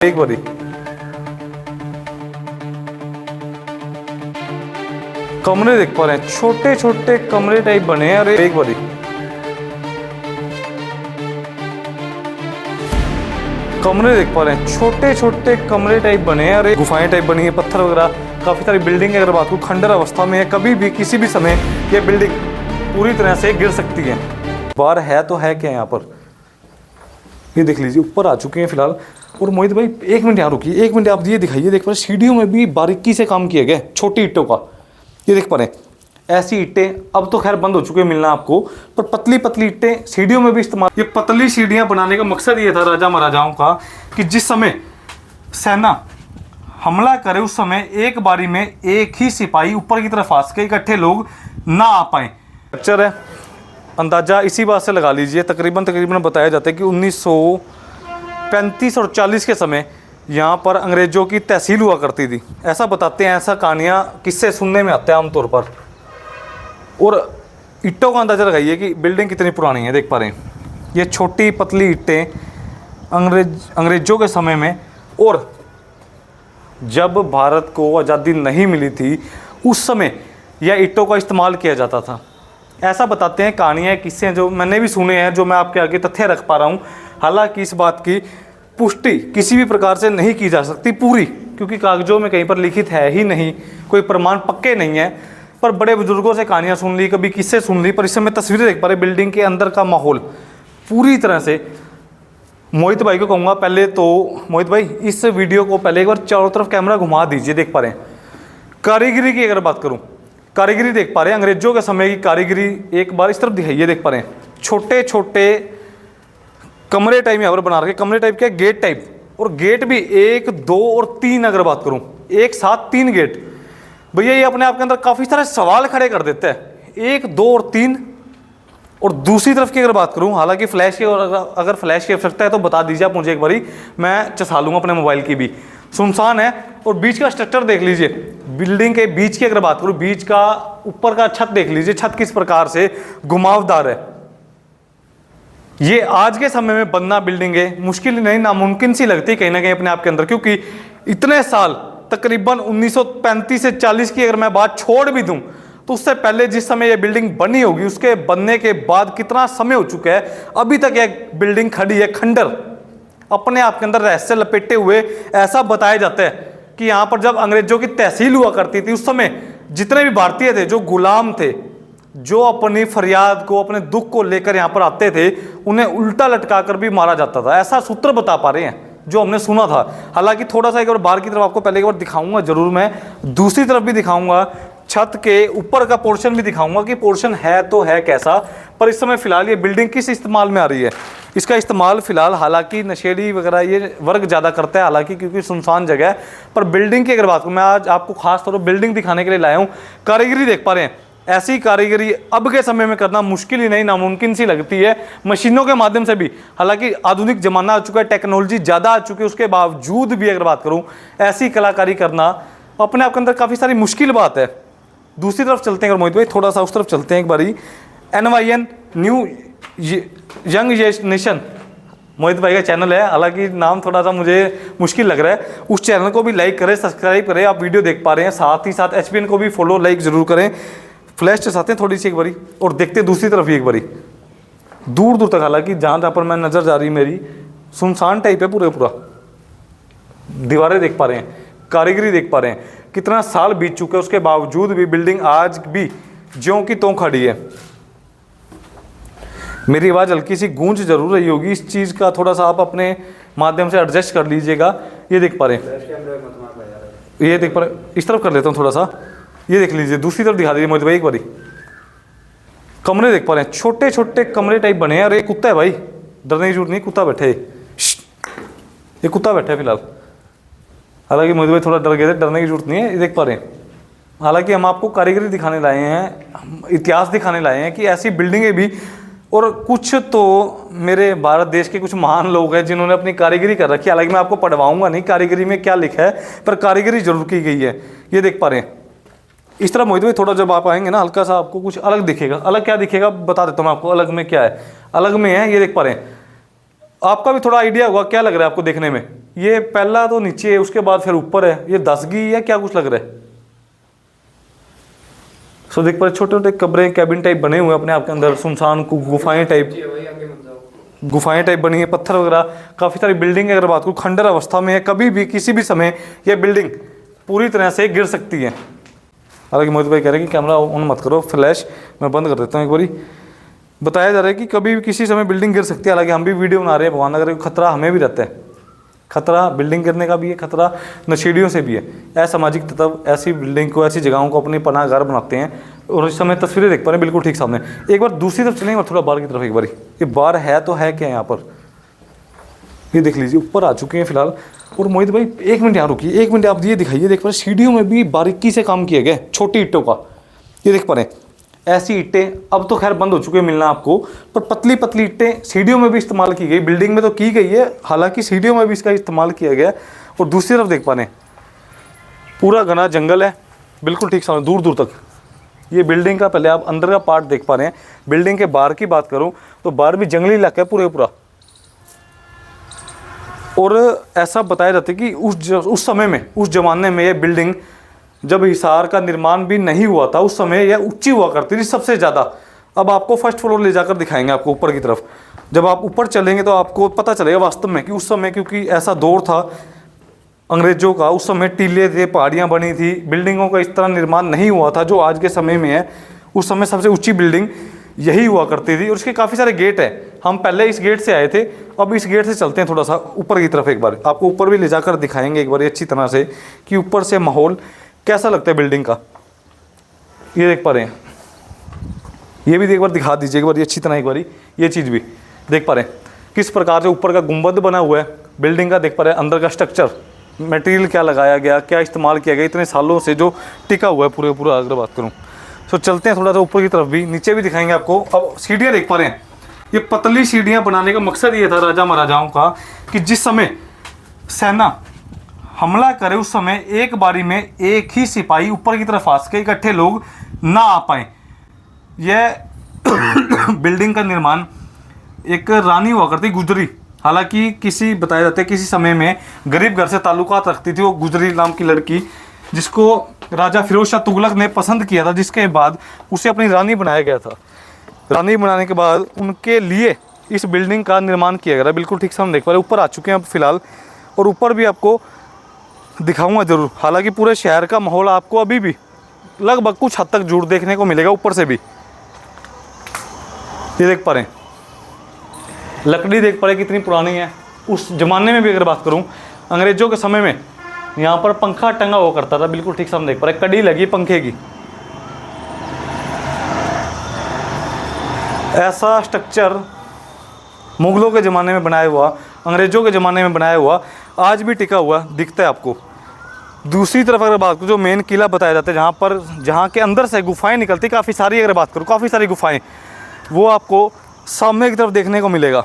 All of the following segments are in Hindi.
एक बारी कमरे देख पा रहे हैं, छोटे छोटे कमरे टाइप बने हैं। अरे एक बारी कमरे देख पा रहे हैं, छोटे छोटे कमरे टाइप बने हैं। अरे गुफाएं टाइप बनी है, पत्थर वगैरह, काफी सारी बिल्डिंग अगर बात करूं खंडर अवस्था में है। कभी भी किसी भी समय ये बिल्डिंग पूरी तरह से गिर सकती है। बाहर है तो है क्या यहाँ पर, ये देख लीजिए ऊपर आ चुके हैं फिलहाल। और मोहित भाई एक मिनट यहाँ रुकिए, एक मिनट आप ये दिखाइए, देख पा रहे सीढ़ियों में भी बारीकी से काम किया गया, छोटी ईंटों का। ये देख पा रहे हैं ऐसी ईंटें, अब तो खैर बंद हो चुके हैं मिलना आपको, पर पतली पतली ईंटें सीढ़ियों में भी इस्तेमाल। ये पतली सीढ़ियां बनाने का मकसद ये था राजा महाराजाओं का कि जिस समय सेना हमला करे उस समय एक बारी में एक ही सिपाही ऊपर की तरफ फांस के इकट्ठे लोग ना आ पाए। स्ट्रक्चर है, अंदाजा इसी बात से लगा लीजिए, तकरीबन बताया जाता है कि 1935 और 40 के समय यहाँ पर अंग्रेज़ों की तहसील हुआ करती थी। ऐसा बताते हैं, ऐसा कहानियाँ किस्से सुनने में आते हैं आमतौर पर। और ईंटों का अंदाज़ा लगाइए कि बिल्डिंग कितनी पुरानी है। देख पा रहे हैं ये छोटी पतली ईंटें अंग्रेज़ों के समय में, और जब भारत को आज़ादी नहीं मिली थी उस समय यह ईंटों का इस्तेमाल किया जाता था। ऐसा बताते हैं कहानियाँ, किस्से जो मैंने भी सुने हैं, जो मैं आपके आगे तथ्य रख पा रहा हूँ। हालांकि इस बात की पुष्टि किसी भी प्रकार से नहीं की जा सकती पूरी, क्योंकि कागजों में कहीं पर लिखित है ही नहीं, कोई प्रमाण पक्के नहीं है। पर बड़े बुजुर्गों से कहानियाँ सुन ली, कभी किस्से सुन ली, पर इस समय तस्वीरें देख पा रहे बिल्डिंग के अंदर का माहौल पूरी तरह से। मोहित भाई को कहूँगा पहले तो, मोहित भाई इस वीडियो को पहले एक बार चारों तरफ कैमरा घुमा दीजिए। देख पा रहे हैं कारीगरी की अगर बात करूँ, कारीगरी देख पा रहे हैं अंग्रेजों के समय की कारीगरी, एक बार इस तरफ दिखाइए। देख पा रहे हैं छोटे छोटे कमरे टाइप यहाँ पर बना रखे, कमरे टाइप क्या, गेट टाइप, और गेट भी 1 2 और 3 अगर बात करूँ, एक साथ 3 गेट। भैया ये अपने आप के अंदर काफ़ी सारे सवाल खड़े कर देते हैं, 1 2 और 3। और दूसरी तरफ की अगर बात करूँ, हालांकि फ्लैश की अगर फ्लैश की आवश्यकता है तो बता दीजिए आप मुझे एक बारी, मैं चसा लूँगा अपने मोबाइल की भी। सुनसान है, और बीच का स्ट्रक्चर देख लीजिए, बिल्डिंग के बीच की अगर बात करूँ, बीच का ऊपर का छत देख लीजिए, छत किस प्रकार से घुमावदार है। ये आज के समय में बनना बिल्डिंगें मुश्किल नहीं, नामुमकिन सी लगती है कहीं ना कहीं अपने आप के अंदर, क्योंकि इतने साल तकरीबन 1935 से 40 की अगर मैं बात छोड़ भी दूं तो उससे पहले जिस समय ये बिल्डिंग बनी होगी, उसके बनने के बाद कितना समय हो चुका है, अभी तक यह बिल्डिंग खड़ी है खंडर, अपने आप के अंदर रहस्य लपेटे हुए। ऐसा बताया जाता है कि यहाँ पर जब अंग्रेजों की तहसील हुआ करती थी उस समय जितने भी भारतीय थे जो गुलाम थे, जो अपनी फरियाद को, अपने दुख को लेकर यहाँ पर आते थे, उन्हें उल्टा लटका कर भी मारा जाता था। ऐसा सूत्र बता पा रहे हैं जो हमने सुना था। हालांकि थोड़ा सा एक बार बाहर की तरफ आपको पहले एक बार दिखाऊंगा जरूर, मैं दूसरी तरफ भी दिखाऊंगा, छत के ऊपर का पोर्शन भी दिखाऊंगा कि पोर्शन है तो है कैसा। पर इस समय फिलहाल ये बिल्डिंग किस इस्तेमाल में आ रही है, इसका इस्तेमाल फिलहाल हालांकि नशेड़ी वगैरह ये वर्ग ज़्यादा करता है, हालांकि क्योंकि सुनसान जगह है। पर बिल्डिंग की अगर बात करूँ, मैं आज आपको खास तौर पर बिल्डिंग दिखाने के लिए लाया हूँ। कारीगरी देख पा रहे हैं, ऐसी कारीगरी अब के समय में करना मुश्किल ही नहीं, नामुमकिन सी लगती है मशीनों के माध्यम से भी। हालांकि आधुनिक जमाना आ चुका है, टेक्नोलॉजी ज़्यादा आ चुकी है, उसके बावजूद भी अगर बात करूं ऐसी कलाकारी करना अपने आप के अंदर काफ़ी सारी मुश्किल बात है। दूसरी तरफ चलते हैं अगर मोहित भाई, थोड़ा सा उस तरफ चलते हैं एक बारी। NYN न्यू यंग नेशन मोहित भाई का चैनल है, हालांकि नाम थोड़ा सा मुझे मुश्किल लग रहा है। उस चैनल को भी लाइक करें, सब्सक्राइब करें, आप वीडियो देख पा रहे हैं, साथ ही साथ HPN को भी फॉलो लाइक जरूर करें। फ्लैश चलाते हैं थोड़ी सी एक बारी और देखते हैं दूसरी तरफ ही एक बारी, दूर दूर तक। हालांकि जहाँ पर मैं नज़र जा रही मेरी, सुनसान टाइप है पूरा। दीवारें देख पा रहे हैं, कारीगरी देख पा रहे हैं, कितना साल बीत चुके हैं, उसके बावजूद भी बिल्डिंग आज भी ज्यों की त्यों खड़ी है। मेरी आवाज़ हल्की सी गूंज जरूर रही होगी, इस चीज़ का थोड़ा सा आप अपने माध्यम से एडजस्ट कर लीजिएगा। ये देख पा रहे हैं, ये देख पा रहे हैं, इस तरफ कर लेता हूँ थोड़ा सा, ये देख लीजिए, दूसरी तरफ दिखा दीजिए मोहित भाई एक बारी। कमरे देख पा रहे हैं, छोटे छोटे कमरे टाइप बने हैं। और एक कुत्ता है भाई, डरने की जरूरत नहीं, कुत्ता बैठे, ये कुत्ता बैठा है फिलहाल। हालांकि मोहित भाई थोड़ा डर गए थे, डरने की जरूरत नहीं है, ये देख पा रहे हैं। हालांकि हम आपको कारीगरी दिखाने लाए हैं, इतिहास दिखाने लाए हैं कि ऐसी बिल्डिंगें भी, और कुछ तो मेरे भारत देश के कुछ महान लोग हैं जिन्होंने अपनी कारीगरी कर रखी है। हालांकि मैं आपको पढ़वाऊंगा नहीं कारीगरी में क्या लिखा है, पर कारीगरी जरूर की गई है। ये देख पा रहे हैं इस तरह मोहित भाई, थोड़ा जब आप आएंगे ना, हल्का सा आपको कुछ अलग दिखेगा। अलग क्या दिखेगा बता देता हूँ मैं आपको, अलग में क्या है। अलग में है, ये देख पा रहे हैं आपका भी थोड़ा आइडिया होगा क्या लग रहा है आपको देखने में। ये पहला तो नीचे है, उसके बाद फिर ऊपर है, ये दसगी है क्या कुछ लग रहा है। सो देख पर छोटे छोटे कमरे कैबिन टाइप बने हुए हैं अपने आप के अंदर, सुनसान गुफाएं टाइप बनी है, पत्थर वगैरह काफ़ी सारी बिल्डिंग है। अगर बात करूँ खंडर अवस्था में है, कभी भी किसी भी समय यह बिल्डिंग पूरी तरह से गिर सकती है। हालांकि मोहित भाई कह रहे हैं कि कैमरा ऑन मत करो, फ्लैश मैं बंद कर देता हूँ एक बारी। बताया जा रहा है कि कभी भी किसी समय बिल्डिंग गिर सकती है। हालांकि हम भी वीडियो बना रहे हैं, भगवान अगर खतरा हमें भी रहता है, खतरा बिल्डिंग गिरने का भी है, खतरा नशेड़ियों से भी है। असामाजिक तत्व ऐसी बिल्डिंग को, ऐसी जगहों को अपनी पनाह घर बनाते हैं। और इस समय तस्वीरें देख पा रहे हैं बिल्कुल ठीक सामने। एक बार दूसरी तरफ चलेंगे और थोड़ा बाहर की तरफ एक बार। ये बार है तो है क्या यहाँ पर, ये देख लीजिए ऊपर आ चुके हैं फिलहाल। और मोहित भाई एक मिनट यहाँ रुकिए, एक मिनट आप ये दिखाइए, देख पा रहे सीढ़ियों में भी बारीकी से काम किया गया है, छोटी ईंटों का। ये देख पा रहे हैं ऐसी ईंटें अब तो खैर बंद हो चुके हैं मिलना आपको, पर पतली पतली ईंटें सीढ़ियों में भी इस्तेमाल की गई। बिल्डिंग में तो की गई है, हालांकि सीढ़ियों में भी इसका इस्तेमाल किया गया। और दूसरी तरफ देख पा रहे हैं पूरा घना जंगल है बिल्कुल ठीक सामने दूर दूर तक। ये बिल्डिंग का पहले आप अंदर का पार्ट देख पा रहे हैं। बिल्डिंग के बाहर की बात करूं तो बाहर भी जंगली इलाका है पूरा। और ऐसा बताया जाता है कि उस समय में, उस जमाने में ये बिल्डिंग जब हिसार का निर्माण भी नहीं हुआ था, उस समय यह ऊंची हुआ करती थी सबसे ज़्यादा। अब आपको फर्स्ट फ्लोर ले जाकर दिखाएंगे आपको ऊपर की तरफ। जब आप ऊपर चलेंगे तो आपको पता चलेगा वास्तव में कि उस समय, क्योंकि ऐसा दौर था अंग्रेज़ों का, उस समय टीले थे, पहाड़ियाँ बनी थी, बिल्डिंगों का इस तरह निर्माण नहीं हुआ था जो आज के समय में है। उस समय सबसे ऊँची बिल्डिंग यही हुआ करती थी। और उसके काफ़ी सारे गेट हैं। हम पहले इस गेट से आए थे, अब इस गेट से चलते हैं थोड़ा सा ऊपर की तरफ। एक बार आपको ऊपर भी ले जाकर दिखाएंगे एक बार अच्छी तरह से कि ऊपर से माहौल कैसा लगता है बिल्डिंग का। ये देख पा रहे हैं, ये भी एक बार दिखा दीजिए एक बार अच्छी तरह एक बार। ये चीज़ भी देख पा रहे हैं किस प्रकार से ऊपर का गुंबद बना हुआ है बिल्डिंग का। देख पा रहे हैं अंदर का स्ट्रक्चर, मटेरियल क्या लगाया गया, क्या इस्तेमाल किया गया इतने सालों से जो टिका हुआ है पूरा। अगर बात करूँ तो चलते हैं थोड़ा सा ऊपर की तरफ भी, नीचे भी दिखाएंगे आपको। अब सीढ़ियाँ देख पा रहे हैं, ये पतली सीढ़ियाँ बनाने का मकसद ये था राजा महाराजाओं का कि जिस समय सेना हमला करे उस समय एक बारी में एक ही सिपाही ऊपर की तरफ आ सके, इकट्ठे लोग ना आ पाए। यह बिल्डिंग का निर्माण एक रानी हुआ करती गुजरी, हालांकि किसी बताया जाता है किसी समय में गरीब घर से ताल्लुकात रखती थी वो गुजरी नाम की लड़की, जिसको राजा फिरोज शाह तुगलक ने पसंद किया था, जिसके बाद उसे अपनी रानी बनाया गया था। रानी बनाने के बाद उनके लिए इस बिल्डिंग का निर्माण किया गया। बिल्कुल ठीक से हम देख पा रहे हैं ऊपर आ चुके हैं अब फिलहाल, और ऊपर भी आपको दिखाऊंगा ज़रूर। हालांकि पूरे शहर का माहौल आपको अभी भी लगभग कुछ हद तक जुड़ देखने को मिलेगा ऊपर से भी। ये देख पा रहे हैं लकड़ी देख पा रहे कितनी पुरानी है। उस ज़माने में भी अगर बात करूं अंग्रेज़ों के समय में यहाँ पर पंखा टंगा हुआ करता था। बिल्कुल ठीक से हम देख पा रहे हैं कड़ी लगी पंखे की। ऐसा स्ट्रक्चर मुगलों के ज़माने में बनाया हुआ, अंग्रेज़ों के ज़माने में बनाया हुआ आज भी टिका हुआ दिखता है आपको। दूसरी तरफ अगर बात करूँ जो मेन किला बताया जाता है, जहाँ के अंदर से गुफाएं निकलती काफ़ी सारी, अगर बात करूँ काफ़ी सारी गुफाएं, वो आपको सामने की तरफ देखने को मिलेगा।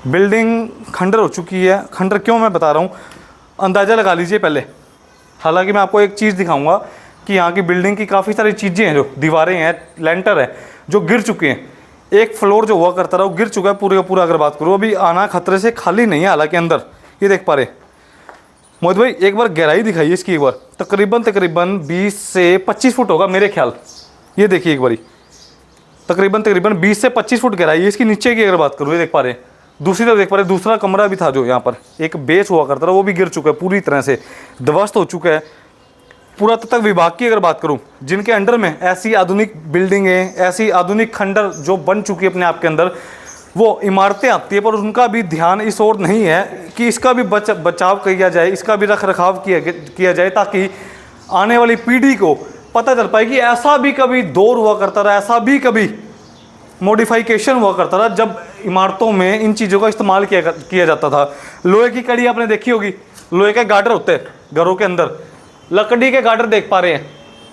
बिल्डिंग खंडर हो चुकी है। खंडर क्यों मैं बता रहा हूँ अंदाज़ा लगा लीजिए पहले। हालांकि मैं आपको एक चीज़ दिखाऊंगा कि यहाँ की बिल्डिंग की काफ़ी सारी चीज़ें हैं, जो दीवारें हैं, लेंटर है, जो गिर चुके हैं। एक फ्लोर जो हुआ करता रहा वो गिर चुका है पूरे का पूरा। अगर बात करूँ अभी आना खतरे से खाली नहीं है। हालांकि अंदर ये देख पा रहे मोहित भाई, एक बार गहराई दिखाइए इसकी एक बार। तकरीबन 20 से 25 फुट होगा मेरे ख्याल। ये देखिए एक बारी, तकरीबन 20 से 25 फुट गहराई है इसकी नीचे की। अगर बात करूँ ये देख पा रहे हैं, दूसरी तरफ देख पा रहे हैं दूसरा कमरा भी था जो यहाँ पर एक बेस हुआ करता था, वो भी गिर चुका है पूरी तरह से, ध्वस्त हो चुका है। पुरातत्व विभाग की अगर बात करूं, जिनके अंडर में ऐसी आधुनिक बिल्डिंगें, ऐसी आधुनिक खंडर जो बन चुकी है अपने आप के अंदर, वो इमारतें आती है, पर उनका भी ध्यान इस ओर नहीं है कि इसका भी बचाव किया जाए, इसका भी रख रखाव किया जाए, ताकि आने वाली पीढ़ी को पता चल पाए कि ऐसा भी कभी दौर हुआ करता रहा, ऐसा भी कभी मॉडिफिकेशन हुआ करता था जब इमारतों में इन चीज़ों का इस्तेमाल किया जाता था। लोहे की कड़ी आपने देखी होगी, लोहे के गार्डर होते हैं घरों के अंदर, लकड़ी के गार्डर देख पा रहे हैं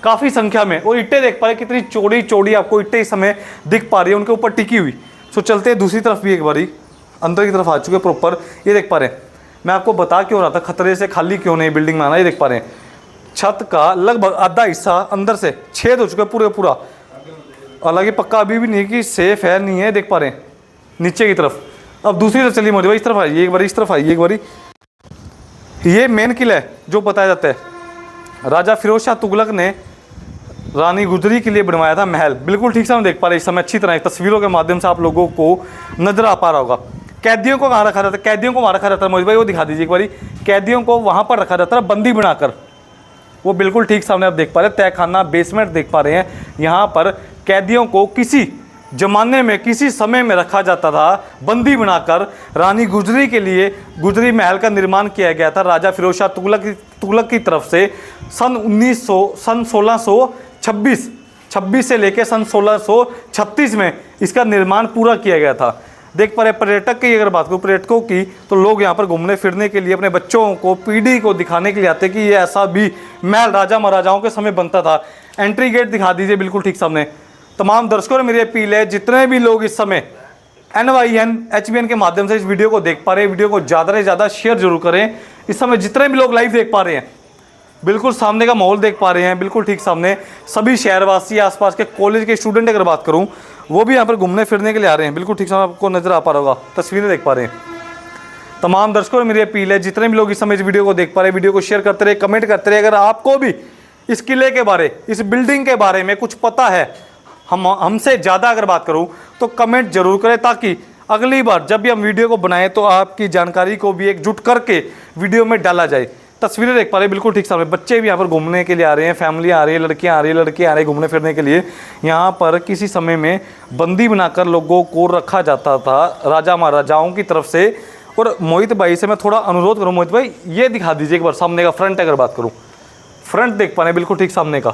काफ़ी संख्या में, और ईंटें देख पा रहे हैं कितनी चौड़ी चौड़ी आपको ईंटें इस समय दिख पा रही है उनके ऊपर टिकी हुई। सो चलते हैं दूसरी तरफ भी एक बारी, अंदर की तरफ आ चुके प्रॉपर। ये देख पा रहे हैं, मैं आपको बता क्यों रहा था खतरे से खाली क्यों नहीं बिल्डिंग बनाना। ये देख पा रहे हैं छत का लगभग आधा हिस्सा अंदर से छेद हो चुका है पूरा। हालांकि पक्का अभी भी नहीं कि सेफ है नहीं है, देख पा रहे हैं नीचे की तरफ अब दूसरी तरफ चलिए मोदी भाई, इस तरफ आइए एक बारी, इस तरफ आइए एक बारी। ये मेन किला है जो बताया जाता है राजा फिरोज शाह तुगलक ने रानी गुजरी के लिए बनवाया था महल। बिल्कुल ठीक से हम देख पा रहे हैं इस समय अच्छी तरह तस्वीरों के माध्यम से आप लोगों को नजर आ पा रहा होगा। कैदियों को कहाँ रखा जाता है? कैदियों को वहाँ रखा जाता है मोहित भाई, वो दिखा दीजिए एक बारी। कैदियों को वहाँ पर रखा जाता है बंदी बनाकर, वो बिल्कुल ठीक सामने आप देख पा रहे हैं। तहखाना बेसमेंट देख पा रहे हैं। यहाँ पर कैदियों को किसी जमाने में किसी समय में रखा जाता था बंदी बनाकर। रानी गुजरी के लिए गुजरी महल का निर्माण किया गया था राजा फिरोज शाह तुगलक की तरफ से सन 1626 से लेकर सन 1636 में इसका निर्माण पूरा किया गया था। देख पा रहे पर्यटक की अगर बात करूँ, पर्यटकों की, तो लोग यहाँ पर घूमने फिरने के लिए अपने बच्चों को, पीढ़ी को दिखाने के लिए आते कि ये ऐसा भी महल राजा महाराजाओं के समय बनता था। एंट्री गेट दिखा दीजिए बिल्कुल ठीक सामने। तमाम दर्शकों मेरी अपील है, जितने भी लोग इस समय NYN HBN के माध्यम से इस वीडियो को देख पा रहे हैं, वीडियो को ज़्यादा से ज़्यादा शेयर जरूर करें। इस समय जितने भी लोग लाइव देख पा रहे हैं, बिल्कुल सामने का माहौल देख पा रहे हैं, बिल्कुल ठीक सामने सभी शहरवासी, आसपास के कॉलेज के स्टूडेंट अगर बात करूं, वो भी यहाँ पर घूमने फिरने के लिए आ रहे हैं। बिल्कुल ठीक सामने आपको नजर आ पा रहा होगा, तस्वीरें देख पा रहे हैं। तमाम दर्शकों मेरी अपील है, जितने भी लोग इस समय इस वीडियो को देख पा रहे हैं, वीडियो को शेयर करते रहे, कमेंट करते रहे। अगर आपको भी इस किले के बारे, इस बिल्डिंग के बारे में कुछ पता है, हमसे ज़्यादा अगर बात करूँ, तो कमेंट जरूर करें, ताकि अगली बार जब भी हम वीडियो को बनाएं तो आपकी जानकारी को भी एकजुट करके वीडियो में डाला जाए। तस्वीरें देख पा रहे हैं बिल्कुल ठीक सामने। बच्चे भी यहाँ पर घूमने के लिए आ रहे हैं, फैमिली आ रही है, लड़कियाँ आ रही है, लड़के आ रहे हैं घूमने फिरने के लिए। यहाँ पर किसी समय में बंदी बनाकर लोगों को रखा जाता था राजा महाराजाओं की तरफ से। और मोहित भाई से मैं थोड़ा अनुरोध करूँ, मोहित भाई ये दिखा दीजिए एक बार सामने का फ्रंट अगर बात करूँ। फ्रंट देख पा रहे हैं बिल्कुल ठीक सामने का।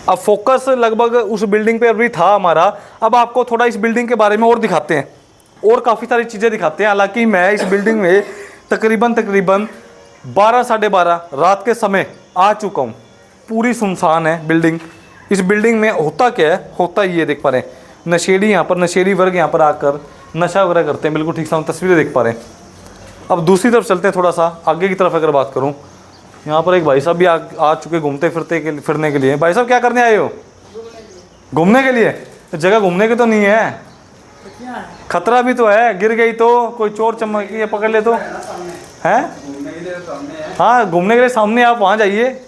अब फोकस लगभग उस बिल्डिंग पे अभी था हमारा, अब आपको थोड़ा इस बिल्डिंग के बारे में और दिखाते हैं, और काफ़ी सारी चीज़ें दिखाते हैं। हालांकि मैं इस बिल्डिंग में तकरीबन 12 साढ़े 12 रात के समय आ चुका हूँ। पूरी सुनसान है बिल्डिंग। इस बिल्डिंग में होता क्या है, होता ये देख पा रहे हैं, नशेड़ी यहाँ पर, नशेड़ी वर्ग यहाँ पर आकर नशा वगैरह करते हैं। बिल्कुल ठीक सामने तस्वीरें देख पा रहे हैं। अब दूसरी तरफ चलते हैं, थोड़ा सा आगे की तरफ अगर बात करूँ, यहाँ पर एक भाई साहब भी आ चुके घूमते फिरने के लिए। भाई साहब क्या करने आए हो? घूमने के लिए? जगह घूमने की तो नहीं है, खतरा भी तो है, गिर गई तो, कोई चोर चमक ये पकड़ ले तो है। हाँ घूमने के लिए सामने, आप वहाँ जाइए।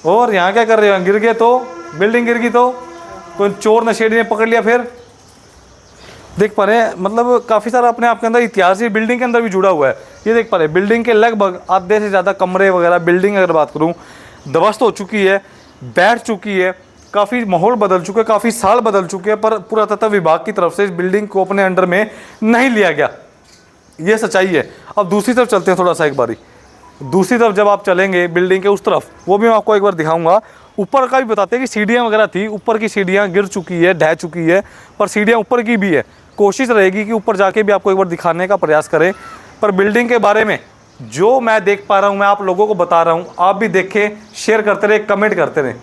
और यहाँ क्या कर रहे हो? गिर गए तो, बिल्डिंग गिर गई तो, कोई चोर नशेड़ी ने पकड़ लिया फिर। देख पा रहे हैं मतलब काफ़ी सारा अपने आप के अंदर इतिहास ही बिल्डिंग के अंदर भी जुड़ा हुआ है। ये देख पा रहे हैं बिल्डिंग के लगभग आधे से ज़्यादा कमरे वगैरह, बिल्डिंग अगर बात करूँ ध्वस्त हो चुकी है, बैठ चुकी है, काफ़ी माहौल बदल चुका है, काफ़ी साल बदल चुके हैं, पर पुरातत्व विभाग की तरफ से इस बिल्डिंग को अपने अंडर में नहीं लिया गया। ये सच्चाई है। अब दूसरी तरफ चलते हैं थोड़ा सा एक बारी। दूसरी तरफ जब आप चलेंगे बिल्डिंग के उस तरफ, वो भी मैं आपको एक बार दिखाऊंगा। ऊपर का भी बताते हैं कि सीढ़ियाँ वगैरह थी, ऊपर की सीढ़ियाँ गिर चुकी है, ढह चुकी है, पर सीढ़ियाँ ऊपर की भी है। कोशिश रहेगी कि ऊपर जाके भी आपको एक बार दिखाने का प्रयास करें। पर बिल्डिंग के बारे में जो मैं देख पा रहा हूँ, मैं आप लोगों को बता रहा हूँ, आप भी देखें, शेयर करते रहे, कमेंट करते रहें।